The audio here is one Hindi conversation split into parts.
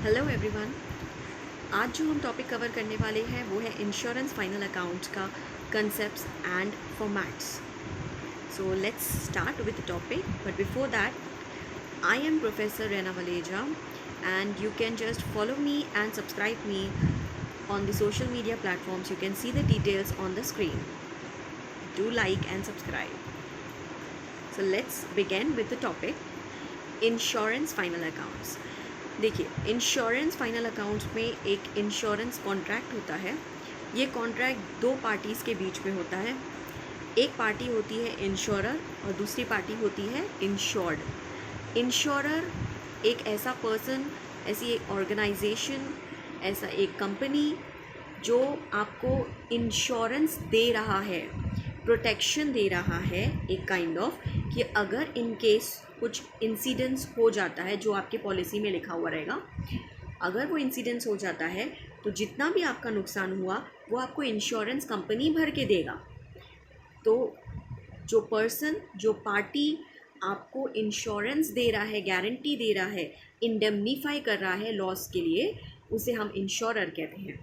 Hello everyone. आज जो हम टॉपिक कवर करने वाले हैं वो है इंश्योरेंस फाइनल अकाउंट का concepts and formats. So let's start with the topic, but before that I am professor Rena Valeja and you can just follow me and subscribe me on the social media platforms. You can see the details on the screen. Do like and subscribe. So let's begin with the topic insurance final accounts. देखिए, इंश्योरेंस फाइनल अकाउंट्स में एक इंश्योरेंस कॉन्ट्रैक्ट होता है। ये कॉन्ट्रैक्ट दो पार्टीज़ के बीच में होता है। एक पार्टी होती है इंश्योरर और दूसरी पार्टी होती है इंश्योर्ड। इंश्योरर एक ऐसा पर्सन, ऐसी एक ऑर्गेनाइजेशन, ऐसा एक कंपनी जो आपको इंश्योरेंस दे रहा है, प्रोटेक्शन दे रहा है, एक काइंड ऑफ कि अगर इन केस कुछ इंसिडेंट्स हो जाता है जो आपकी पॉलिसी में लिखा हुआ रहेगा, अगर वो इंसिडेंट्स हो जाता है तो जितना भी आपका नुकसान हुआ वो आपको इंश्योरेंस कंपनी भर के देगा। तो जो पर्सन, जो पार्टी आपको इंश्योरेंस दे रहा है, गारंटी दे रहा है, इंडेमनीफाई कर रहा है लॉस के लिए, उसे हम इंश्योरर कहते हैं।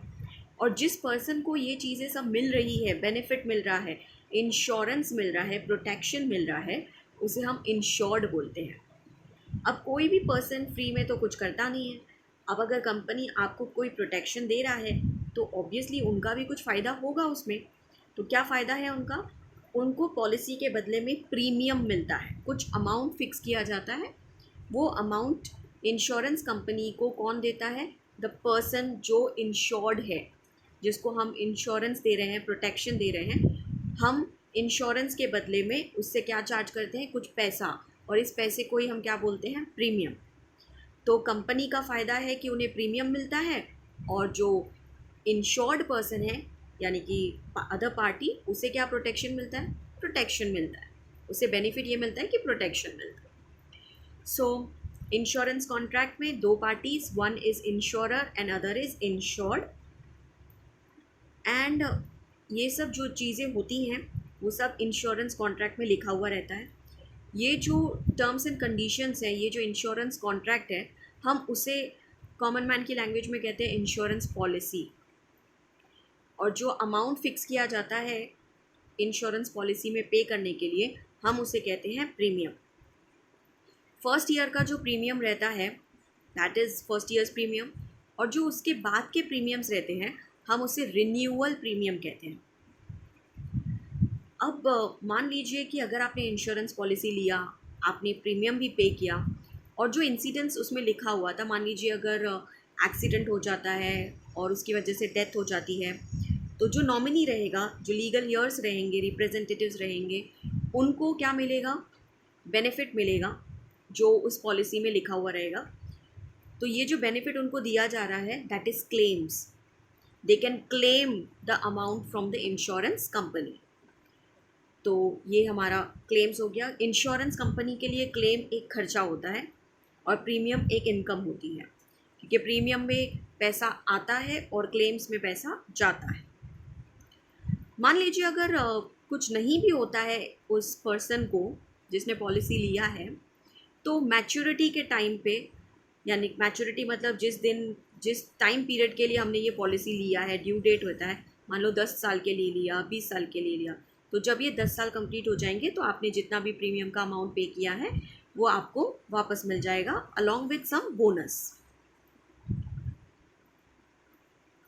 और जिस पर्सन को ये चीज़ें सब मिल रही है, बेनिफिट मिल रहा है, इंश्योरेंस मिल रहा है, प्रोटेक्शन मिल रहा है, उसे हम इंश्योर्ड बोलते हैं। अब कोई भी पर्सन फ्री में तो कुछ करता नहीं है। अब अगर कंपनी आपको कोई प्रोटेक्शन दे रहा है तो ऑब्वियसली उनका भी कुछ फ़ायदा होगा उसमें। तो क्या फ़ायदा है उनका? उनको पॉलिसी के बदले में प्रीमियम मिलता है, कुछ अमाउंट फिक्स किया जाता है। वो अमाउंट इंश्योरेंस कंपनी को कौन देता है? द पर्सन जो इंश्योर्ड है, जिसको हम इंश्योरेंस दे रहे हैं, प्रोटेक्शन दे रहे हैं। हम इंश्योरेंस के बदले में उससे क्या चार्ज करते हैं? कुछ पैसा, और इस पैसे को ही हम क्या बोलते हैं? प्रीमियम। तो कंपनी का फ़ायदा है कि उन्हें प्रीमियम मिलता है, और जो इंश्योर्ड पर्सन है यानी कि अदर पार्टी, उसे क्या प्रोटेक्शन मिलता है? प्रोटेक्शन मिलता है। उसे बेनिफिट ये मिलता है कि प्रोटेक्शन मिलता है। सो इंश्योरेंस कॉन्ट्रैक्ट में दो parties, one is insurer and other is insured. And ये सब जो चीज़ें होती हैं वो सब इंश्योरेंस कॉन्ट्रैक्ट में लिखा हुआ रहता है। ये जो टर्म्स एंड कंडीशंस हैं, ये जो इंश्योरेंस कॉन्ट्रैक्ट है, हम उसे कॉमन मैन की लैंग्वेज में कहते हैं इंश्योरेंस पॉलिसी। और जो अमाउंट फिक्स किया जाता है इंश्योरेंस पॉलिसी में पे करने के लिए, हम उसे कहते हैं प्रीमियम। फर्स्ट ईयर का जो प्रीमियम रहता है that is first years premium, और जो उसके बाद के प्रीमियम्स रहते हैं हम उसे रिन्यूअल प्रीमियम कहते हैं। अब मान लीजिए कि अगर आपने इंश्योरेंस पॉलिसी लिया, आपने प्रीमियम भी पे किया, और जो इंसिडेंट्स उसमें लिखा हुआ था, मान लीजिए अगर एक्सीडेंट हो जाता है और उसकी वजह से डेथ हो जाती है, तो जो नॉमिनी रहेगा, जो लीगल हियर्स रहेंगे, रिप्रेजेंटेटिव्स रहेंगे, उनको क्या मिलेगा? बेनिफिट मिलेगा जो उस पॉलिसी में लिखा हुआ रहेगा। तो ये जो बेनिफिट उनको दिया जा रहा है that is claims. They can claim the amount from the insurance company. तो ये हमारा क्लेम्स हो गया। इंश्योरेंस कंपनी के लिए क्लेम एक खर्चा होता है और प्रीमियम एक इनकम होती है, क्योंकि प्रीमियम में पैसा आता है और क्लेम्स में पैसा जाता है। मान लीजिए अगर कुछ नहीं भी होता है उस पर्सन को जिसने पॉलिसी लिया है, तो मैच्योरिटी के टाइम पे, यानी मैच्योरिटी मतलब जिस टाइम पीरियड के लिए हमने ये पॉलिसी लिया है, ड्यू डेट होता है, मान लो 10 साल के लिए लिया, 20 साल के लिए लिया, तो जब ये 10 साल कंप्लीट हो जाएंगे तो आपने जितना भी प्रीमियम का अमाउंट पे किया है वो आपको वापस मिल जाएगा अलॉन्ग विथ सम बोनस।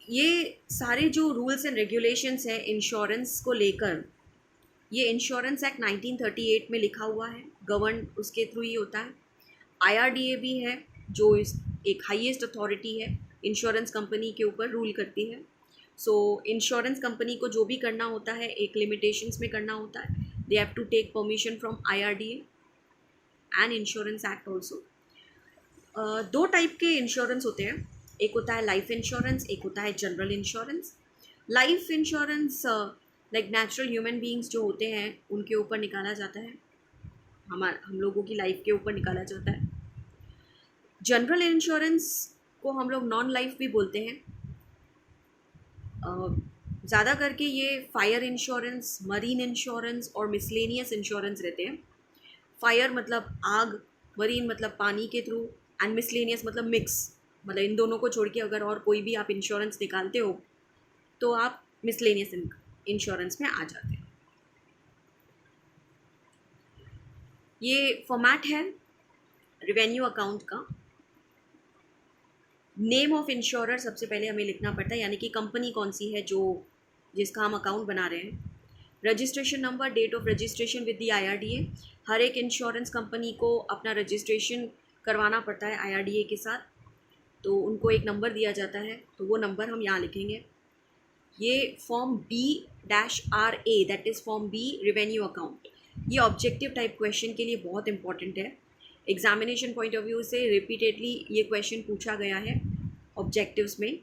ये सारे जो रूल्स एंड रेगुलेशंस हैं इंश्योरेंस को लेकर, ये इंश्योरेंस एक्ट 1938 में लिखा हुआ है, गवर्न उसके थ्रू ही होता है। IRDA भी है जो एक हाईएस्ट अथॉरिटी है, इंश्योरेंस कंपनी के ऊपर रूल करती है। सो इंश्योरेंस कंपनी को जो भी करना होता है एक लिमिटेशंस में करना होता है। They have to take permission from IRDA and insurance act also. दो टाइप के इंश्योरेंस होते हैं, एक होता है लाइफ इंश्योरेंस, एक होता है general insurance. Life insurance like natural human beings जो होते हैं उनके ऊपर निकाला जाता है, हम लोगों की लाइफ के ऊपर निकाला जाता है। जनरल इंश्योरेंस को हम लोग नॉन लाइफ भी बोलते हैं। ज़्यादा करके ये फायर इंश्योरेंस, मरीन इंश्योरेंस और मिसलेनियस इंश्योरेंस रहते हैं। फायर मतलब आग, मरीन मतलब पानी के थ्रू, एंड मिसलेनियस मतलब मिक्स, मतलब इन दोनों को छोड़ के अगर और कोई भी आप इंश्योरेंस निकालते हो तो आप मिसलेनियस इंश्योरेंस में आ जाते हैं। ये फॉर्मेट है रेवेन्यू अकाउंट का। नेम ऑफ इंश्योरर सबसे पहले हमें लिखना पड़ता है, यानी कि कंपनी कौन सी है जो जिसका हम अकाउंट बना रहे हैं। Registration number, date of registration with the IRDA। हर एक इंश्योरेंस कंपनी को अपना रजिस्ट्रेशन करवाना पड़ता है IRDA के साथ, तो उनको एक नंबर दिया जाता है, तो वो नंबर हम यहाँ लिखेंगे। ये form B-RA, that is form B revenue account. ये ऑब्जेक्टिव टाइप क्वेश्चन के लिए बहुत इंपॉर्टेंट है। एग्जामिनेशन पॉइंट ऑफ व्यू से रिपीटेडली ये क्वेश्चन पूछा गया है ऑब्जेक्टिव्स में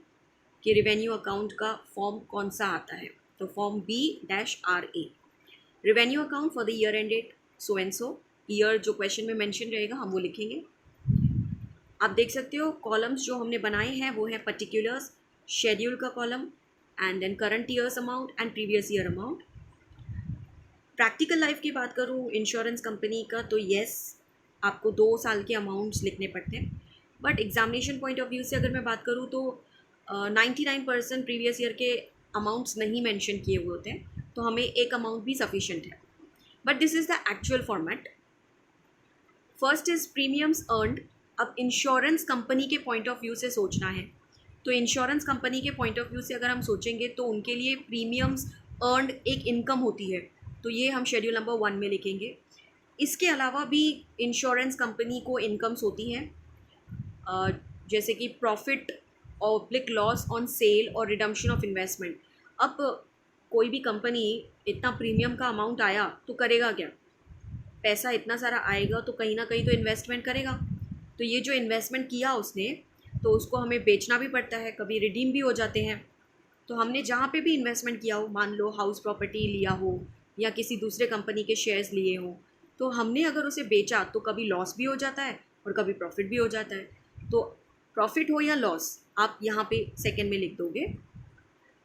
कि रेवेन्यू अकाउंट का फॉर्म कौन सा आता है। तो form B-RA, revenue account for the year ended so and so. Year जो क्वेश्चन में मेंशन रहेगा हम वो लिखेंगे। आप देख सकते हो कॉलम्स जो हमने बनाए हैं वो है पर्टिकुलर्स, शेड्यूल का column, and then current year's amount and previous year amount. Practical life की बात करूँ इंश्योरेंस कंपनी का, तो येस आपको 2 साल के अमाउंट्स लिखने पड़ते हैं, but examination point of view से अगर मैं बात करूँ तो 99% प्रीवियस ईयर के अमाउंट्स नहीं मेंशन किए हुए होते हैं, तो हमें एक अमाउंट भी सफिशिएंट है। But this is the actual format. First is premiums earned. अब इंश्योरेंस कंपनी के पॉइंट ऑफ व्यू से सोचना है, तो इंश्योरेंस कंपनी के पॉइंट ऑफ व्यू से अगर हम सोचेंगे तो उनके लिए प्रीमियम्स अर्नड एक इनकम होती है, तो ये हम शेड्यूल नंबर 1 में लिखेंगे। इसके अलावा भी इंश्योरेंस कंपनी को इनकम्स होती हैं, जैसे कि profit oblique loss on sale और रिडम्पशन ऑफ इन्वेस्टमेंट। अब कोई भी कंपनी इतना प्रीमियम का अमाउंट आया तो करेगा क्या, पैसा इतना सारा आएगा तो कहीं ना कहीं तो इन्वेस्टमेंट करेगा, तो ये जो इन्वेस्टमेंट किया उसने तो उसको हमें बेचना भी पड़ता है, कभी रिडीम भी हो जाते हैं। तो हमने जहाँ पे भी इन्वेस्टमेंट किया हो, मान लो हाउस प्रॉपर्टी लिया हो या किसी दूसरे कंपनी के शेयर्स लिए हों, तो हमने अगर उसे बेचा तो कभी लॉस भी हो जाता है और कभी प्रॉफिट भी हो जाता है। तो प्रॉफिट हो या लॉस आप यहाँ पे सेकेंड में लिख दोगे।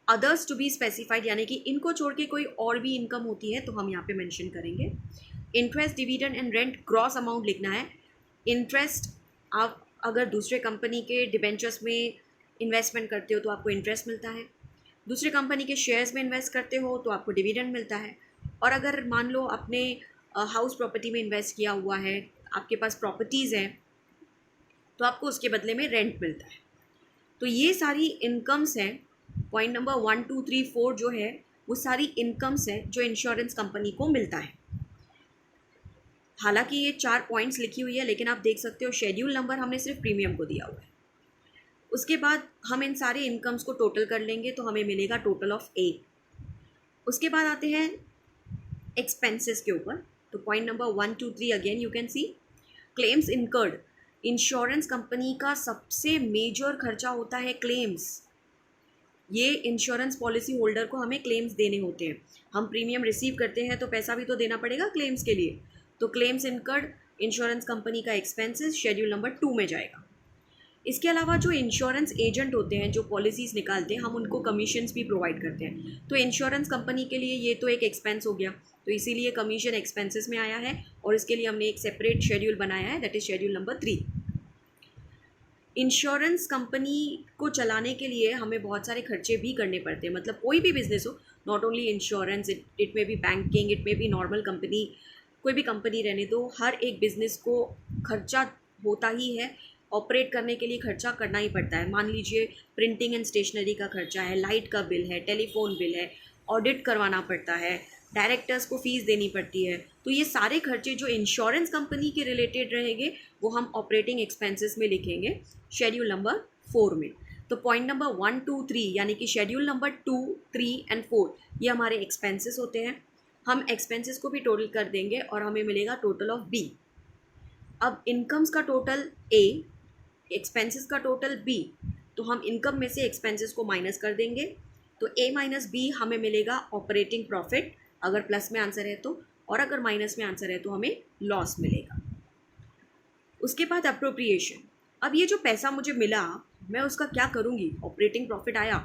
अदर्स टू बी स्पेसिफाइड, यानी कि इनको छोड़ के कोई और भी इनकम होती है तो हम यहाँ पे मेंशन करेंगे। Interest, dividend and rent, gross amount लिखना है। इंटरेस्ट, आप अगर दूसरे कंपनी के डिबेंचर्स में इन्वेस्टमेंट करते हो तो आपको इंटरेस्ट मिलता है, दूसरे कंपनी के शेयर्स में इन्वेस्ट करते हो तो आपको डिविडेंड मिलता है, और अगर मान लो अपने हाउस प्रॉपर्टी में इन्वेस्ट किया हुआ है, आपके पास प्रॉपर्टीज़ हैं, तो आपको उसके बदले में रेंट मिलता है। तो ये सारी इनकम्स हैं। पॉइंट नंबर 1, 2, 3, 4 जो है वो सारी इनकम्स हैं जो इंश्योरेंस कंपनी को मिलता है। हालांकि ये 4 पॉइंट्स लिखी हुई है, लेकिन आप देख सकते हो शेड्यूल नंबर हमने सिर्फ प्रीमियम को दिया हुआ है। उसके बाद हम इन सारे इनकम्स को टोटल कर लेंगे तो हमें मिलेगा टोटल ऑफ A। उसके बाद आते हैं एक्सपेंसेस के ऊपर। तो point number 1, 2, 3 again you can see claims incurred. Insurance company का सबसे मेजर खर्चा होता है क्लेम्स। ये इंश्योरेंस पॉलिसी होल्डर को हमें क्लेम्स देने होते हैं। हम प्रीमियम रिसीव करते हैं तो पैसा भी तो देना पड़ेगा क्लेम्स के लिए, तो क्लेम्स इनकर्ड इंश्योरेंस कंपनी का एक्सपेंसेस शेड्यूल नंबर 2 में जाएगा। इसके अलावा जो इंश्योरेंस एजेंट होते हैं जो पॉलिसीज़ निकालते हैं, हम उनको कमीशंस भी प्रोवाइड करते हैं, तो इंश्योरेंस कंपनी के लिए ये तो एक एक्सपेंस हो गया, तो इसीलिए कमीशन एक्सपेंसेस में आया है और इसके लिए हमने एक सेपरेट शेड्यूल बनाया है, that is schedule number 3। Insurance company को चलाने के लिए हमें बहुत सारे खर्चे भी करने पड़ते हैं, मतलब कोई भी बिजनेस हो, नॉट ओनली इंश्योरेंस, इट में भी बैंकिंग, इट में भी नॉर्मल कंपनी, कोई भी कंपनी रहने दो, हर एक बिजनेस को खर्चा होता ही है, ऑपरेट करने के लिए खर्चा करना ही पड़ता है। मान लीजिए प्रिंटिंग एंड स्टेशनरी का खर्चा है, लाइट का बिल है, टेलीफोन बिल है, ऑडिट करवाना पड़ता है, डायरेक्टर्स को फीस देनी पड़ती है, तो ये सारे खर्चे जो इंश्योरेंस कंपनी के रिलेटेड रहेंगे वो हम ऑपरेटिंग एक्सपेंसेस में लिखेंगे शेड्यूल नंबर 4 में। तो पॉइंट नंबर 1, 2, 3 यानी कि शेड्यूल नंबर 2, 3 एंड 4 ये हमारे एक्सपेंसेस होते हैं। हम एक्सपेंसेस को भी टोटल कर देंगे और हमें मिलेगा टोटल ऑफ B। अब इनकम्स का टोटल A, एक्सपेंसेस का टोटल B, तो हम इनकम में से एक्सपेंसेस को माइनस कर देंगे, तो A माइनस B हमें मिलेगा ऑपरेटिंग प्रॉफिट अगर प्लस में आंसर है तो, और अगर माइनस में आंसर है तो हमें लॉस मिलेगा। उसके बाद अप्रोप्रिएशन। अब ये जो पैसा मुझे मिला मैं उसका क्या करूँगी, ऑपरेटिंग प्रॉफिट आया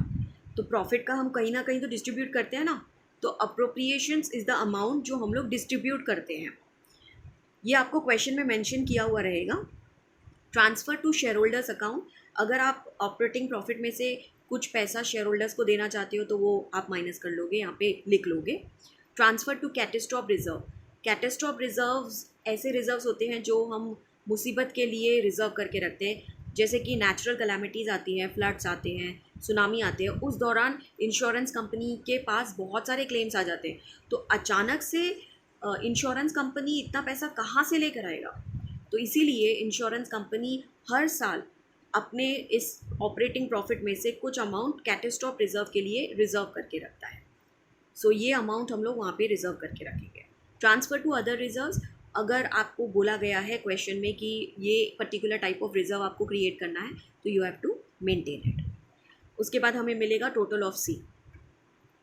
तो प्रॉफिट का हम कहीं ना कहीं तो डिस्ट्रीब्यूट करते हैं ना, तो अप्रोप्रिएशंस इज़ द अमाउंट जो हम लोग डिस्ट्रीब्यूट करते हैं। ये आपको क्वेश्चन में मेंशन किया हुआ रहेगा। Transfer to share holders account, अगर आप ऑपरेटिंग प्रॉफिट में से कुछ पैसा शेयर होल्डर्स को देना चाहते हो तो वो आप माइनस कर लोगे, यहाँ पे लिख लोगे। Transfer to catastrophe reserve, catastrophe reserves ऐसे रिजर्व्स होते हैं जो हम मुसीबत के लिए रिजर्व करके रखते हैं, जैसे कि नेचुरल कैलामिटीज़ आती हैं, फ्लड्स आते हैं, सुनामी आते हैं, उस दौरान इंश्योरेंस कंपनी के पास बहुत सारे क्लेम्स आ जाते हैं। तो अचानक से इंश्योरेंस कंपनी इतना पैसा कहाँ से लेकर आएगा? तो इसीलिए इंश्योरेंस कंपनी हर साल अपने इस ऑपरेटिंग प्रॉफिट में से कुछ अमाउंट कैटेस्ट्रॉफ रिजर्व के लिए रिजर्व करके रखता है। सो ये अमाउंट हम लोग वहाँ पे रिजर्व करके रखेंगे। ट्रांसफ़र टू अदर रिजर्व्स, अगर आपको बोला गया है क्वेश्चन में कि ये पर्टिकुलर टाइप ऑफ रिजर्व आपको क्रिएट करना है तो you have to maintain it. उसके बाद हमें मिलेगा टोटल ऑफ सी,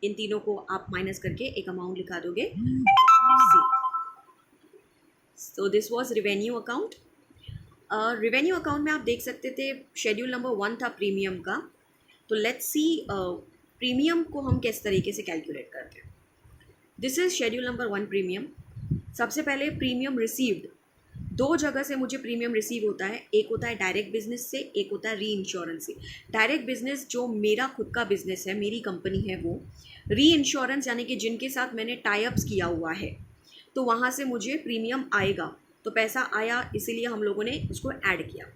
इन तीनों को आप माइनस करके एक अमाउंट लिखा दोगे सी। So this was revenue account. Revenue account में आप देख सकते थे शेड्यूल नंबर 1 था प्रीमियम का। तो लेट्स सी प्रीमियम को हम किस तरीके से कैलकुलेट करते हैं। This is schedule number 1 premium. सबसे पहले प्रीमियम रिसीव्ड, दो जगह से मुझे प्रीमियम रिसीव होता है, एक होता है डायरेक्ट बिजनेस से, एक होता है री इंश्योरेंस से। डायरेक्ट बिजनेस जो मेरा खुद का बिजनेस है, मेरी कंपनी है वो। री इंश्योरेंस यानी कि जिनके साथ मैंने टाई अप्स किया हुआ है, तो वहाँ से मुझे प्रीमियम आएगा, तो पैसा आया, इसीलिए हम लोगों ने उसको ऐड किया।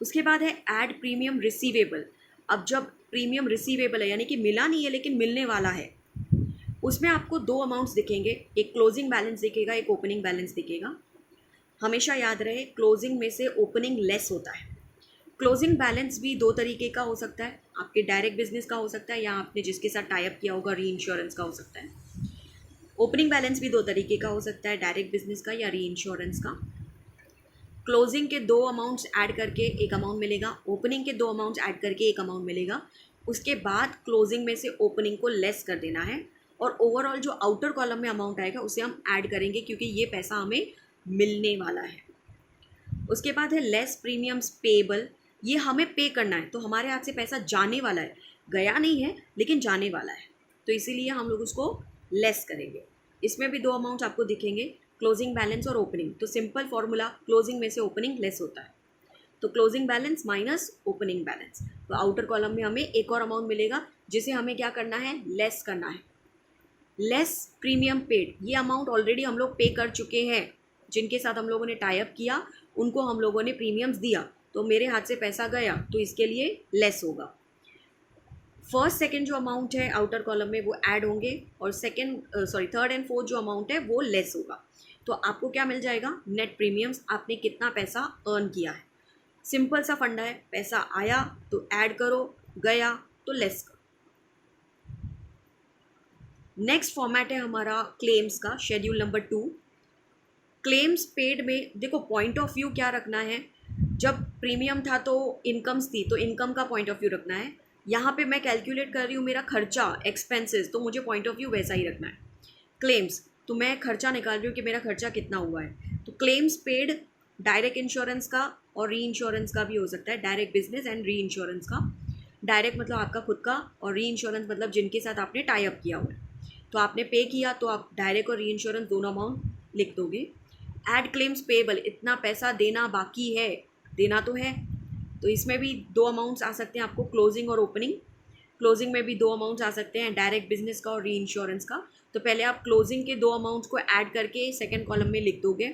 उसके बाद है ऐड प्रीमियम रिसीवेबल। अब जब प्रीमियम रिसीवेबल है यानी कि मिला नहीं है लेकिन मिलने वाला है, उसमें आपको दो अमाउंट्स दिखेंगे, एक क्लोजिंग बैलेंस दिखेगा, एक ओपनिंग बैलेंस दिखेगा। हमेशा याद रहे क्लोजिंग में से ओपनिंग लेस होता है। क्लोजिंग बैलेंस भी दो तरीके का हो सकता है, आपके डायरेक्ट बिजनेस का हो सकता है या आपने जिसके साथ टाई अप किया होगा री इंश्योरेंस का हो सकता है। ओपनिंग बैलेंस भी दो तरीके का हो सकता है, डायरेक्ट बिजनेस का या री इंश्योरेंस का। क्लोजिंग के दो अमाउंट्स ऐड करके एक अमाउंट मिलेगा, ओपनिंग के दो अमाउंट्स ऐड करके एक अमाउंट मिलेगा। उसके बाद क्लोजिंग में से ओपनिंग को लेस कर देना है और ओवरऑल जो आउटर कॉलम में अमाउंट आएगा उसे हम ऐड करेंगे क्योंकि ये पैसा हमें मिलने वाला है। उसके बाद है लेस प्रीमियम्स पेएबल, ये हमें पे करना है, तो हमारे हाथ से पैसा जाने वाला है, गया नहीं है लेकिन जाने वाला है, तो इसीलिए हम लोग उसको लेस करेंगे। इसमें भी दो अमाउंट आपको दिखेंगे, क्लोजिंग बैलेंस और ओपनिंग। तो सिंपल फॉर्मूला, क्लोजिंग में से ओपनिंग लेस होता है, तो closing balance minus opening balance. तो आउटर कॉलम में हमें एक और अमाउंट मिलेगा जिसे हमें क्या करना है, लेस करना है। लेस प्रीमियम पेड, ये अमाउंट ऑलरेडी हम लोग पे कर चुके हैं, जिनके साथ हम लोगों ने टाई अप किया उनको हम लोगों ने प्रीमियम्स दिया, तो मेरे हाथ से पैसा गया, तो इसके लिए लेस होगा। फर्स्ट सेकंड जो अमाउंट है आउटर कॉलम में वो ऐड होंगे और थर्ड एंड फोर्थ जो अमाउंट है वो लेस होगा। तो आपको क्या मिल जाएगा, नेट प्रीमियम्स, आपने कितना पैसा अर्न किया है। सिंपल सा फंडा है, पैसा आया तो ऐड करो, गया तो लेस करो। नेक्स्ट फॉर्मेट है हमारा क्लेम्स का, शेड्यूल नंबर 2। क्लेम्स पेड में देखो पॉइंट ऑफ व्यू क्या रखना है, जब प्रीमियम था तो इनकम्स थी तो इनकम का पॉइंट ऑफ व्यू रखना है। यहाँ पे मैं कैलकुलेट कर रही हूँ मेरा खर्चा, एक्सपेंसेस, तो मुझे पॉइंट ऑफ व्यू वैसा ही रखना है। क्लेम्स, तो मैं खर्चा निकाल रही हूँ कि मेरा खर्चा कितना हुआ है, तो क्लेम्स पेड डायरेक्ट इंश्योरेंस का और री इंश्योरेंस का भी हो सकता है, direct business and re insurance का। डायरेक्ट मतलब आपका खुद का और री इंश्योरेंस मतलब जिनके साथ आपने टाई अप किया हुआ है, तो आपने पे किया तो आप डायरेक्ट और री इंश्योरेंस दोनों अमाउंट लिख दोगे। ऐड क्लेम्स पेएबल, इतना पैसा देना बाकी है, देना तो है, तो इसमें भी दो अमाउंट्स आ सकते हैं आपको, क्लोजिंग और ओपनिंग। क्लोजिंग में भी दो अमाउंट्स आ सकते हैं, डायरेक्ट बिजनेस का और री इंश्योरेंस का। तो पहले आप क्लोजिंग के दो अमाउंट्स को ऐड करके सेकेंड कॉलम में लिख दोगे,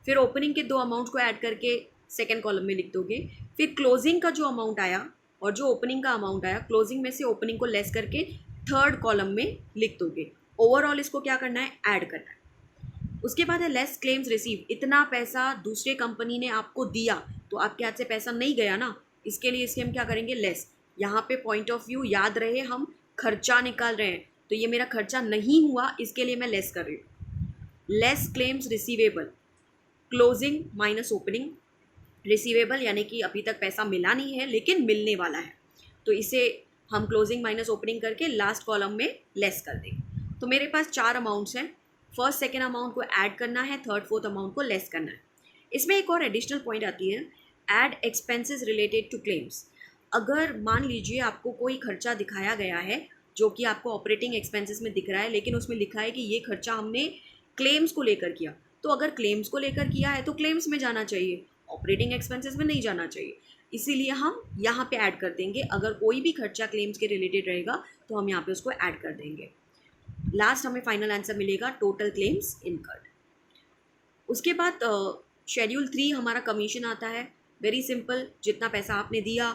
फिर ओपनिंग के दो अमाउंट्स को ऐड करके सेकेंड कॉलम में लिख दोगे, फिर क्लोजिंग का जो अमाउंट आया और जो ओपनिंग का अमाउंट आया, क्लोजिंग में से ओपनिंग को लेस करके थर्ड कॉलम में लिख दोगे। ओवरऑल इसको क्या करना है, ऐड करना है। उसके बाद है लेस क्लेम्स रिसीव, इतना पैसा दूसरे कंपनी ने आपको दिया तो आपके हाथ से पैसा नहीं गया ना, इसके लिए इसके हम क्या करेंगे, लेस। यहाँ पे पॉइंट ऑफ व्यू याद रहे, हम खर्चा निकाल रहे हैं, तो ये मेरा खर्चा नहीं हुआ, इसके लिए मैं लेस कर रही हूँ। Less claims receivable, closing minus opening, receivable यानी कि अभी तक पैसा मिला नहीं है लेकिन मिलने वाला है, तो इसे हम क्लोजिंग माइनस ओपनिंग करके लास्ट कॉलम में लेस कर देंगे। तो मेरे पास चार अमाउंट्स हैं, फर्स्ट सेकेंड अमाउंट को ऐड करना है, थर्ड फोर्थ अमाउंट को लेस करना है। इसमें एक और एडिशनल पॉइंट आती है, add expenses related to claims. अगर मान लीजिए आपको कोई खर्चा दिखाया गया है जो कि आपको ऑपरेटिंग एक्सपेंसेस में दिख रहा है, लेकिन उसमें लिखा है कि ये खर्चा हमने क्लेम्स को लेकर किया, तो अगर क्लेम्स को लेकर किया है तो क्लेम्स में जाना चाहिए, ऑपरेटिंग एक्सपेंसेस में नहीं जाना चाहिए, इसीलिए हम यहाँ पे ऐड कर देंगे। अगर कोई भी खर्चा क्लेम्स के रिलेटेड रहेगा तो हम यहाँ पे उसको ऐड कर देंगे। लास्ट हमें फाइनल आंसर मिलेगा टोटल क्लेम्स इनकर्ड। उसके बाद शेड्यूल 3 हमारा कमीशन आता है। वेरी सिंपल, जितना पैसा आपने दिया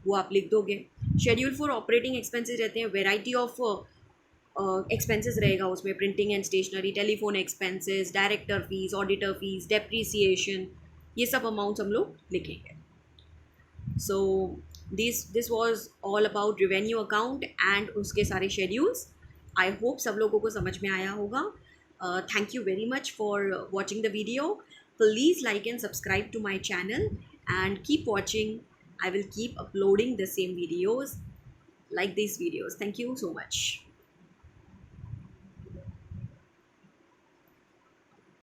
वो आप लिख दोगे। शेड्यूल 4 ऑपरेटिंग एक्सपेंसेस रहते हैं। वेराइटी ऑफ एक्सपेंसेस रहेगा उसमें, printing and stationery, telephone expenses, director fees, auditor fees, depreciation, ये सब अमाउंट्स हम लोग लिखेंगे। So this was all about revenue account and उसके सारे शेड्यूल्स। आई होप सब लोगों को समझ में आया होगा। Thank you very much for watching the video. Please like and subscribe to my channel and keep watching. I will keep uploading the same videos like these videos. Thank you so much.